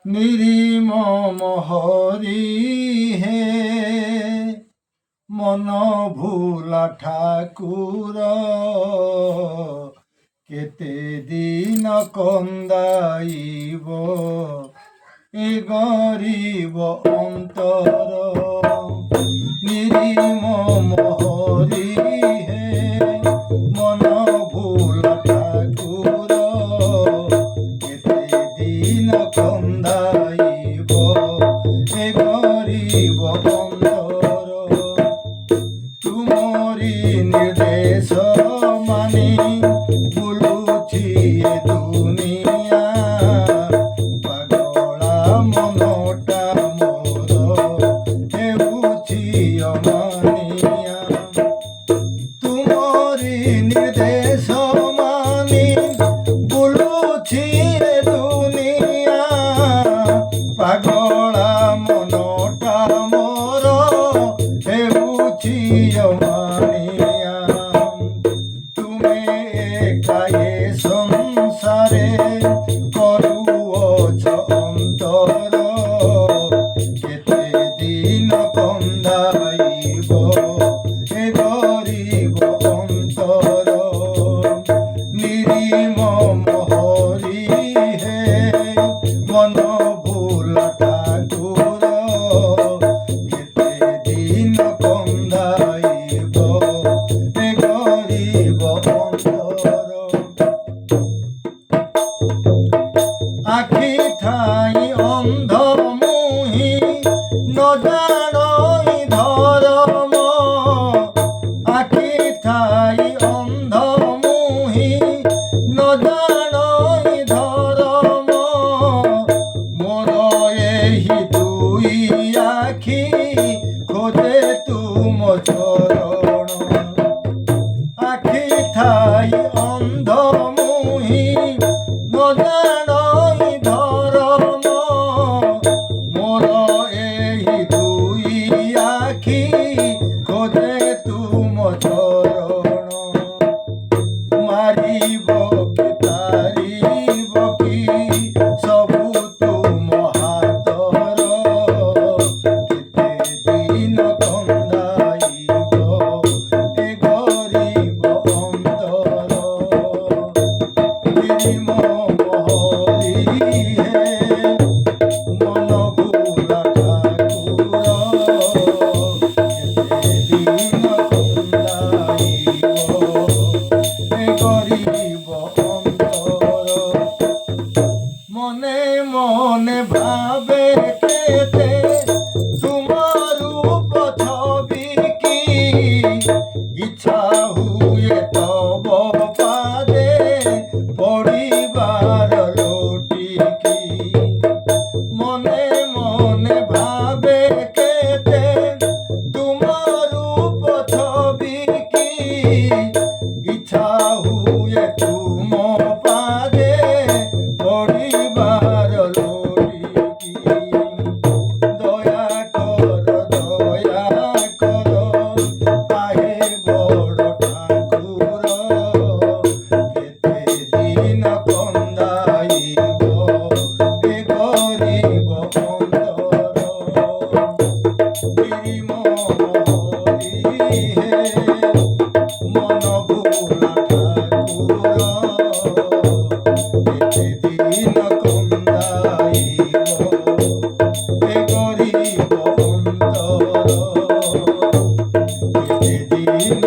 নিরিমম হরি হে মন ভুলা ঠাকুর কেতে দিন কন্দাইব এ গরিব অন্তর নিরিমম হরি হে মন ভুলা ঠাকুর কেতে দিন কন্দাইব এ গরিব অন্তর তুমরি নির্দেশ মানি বুলুছি এ দুনিয়া পাগলা মনটা মোর হেউছি অমানিয়া তুমরি নির্দেশ মানি বুলুছি এ দুনিয়া পাগলা মনটা মোর হেউছি অমানিয়া তুমি একায়ে সংসারে করুছ অন্তর কেতে দিন কন্দাইব এ গরিব অন্তর নিরিমম হরি হে মন ভুলা ঠাকুর কেতে দিন কন্দাইব এ গরিব অন্তর আখি ঠাই অন্ধ মুহি ন জানই ধরম আখি ঠাই অন্ধ মুহি ন জানই ধরম মোর এই দুই আখি খোঁজে তুম চরণ আখি ঠাই অন্ধ মুহি ন জানই ধরম মোর এই দুই আখি খোঁজে তুম চরণ মারিব কি তারিব কি সবু তুম হাতর কেতে দিন কন্দাইব এ গরিব অন্তর নিরিমম হরি হে মন ভুলা ঠাকুর কেতে দিন কন্দাইব এ গরিব অন্তর মনে মনে ভাবে কেতে তোমার রূপ ছবি কি ইচ্ছা হুয়ে তব পাদে পড়িবার লোটি কি মনে মনে ভাবে কেতে তোমার রূপ ছবি কি ইচ্ছা হুয়ে তুম পাদে পড়িবার লোটি কি দয়া কর পাহে বড় ঠাকুর কেতে দিন কন্দাইব এ গরিব অন্তর নিরিমম হরি হে মন ভুলা ঠাকুর কেতে দিন কন্দাইব এ গরিব অন্তর কেতে দিন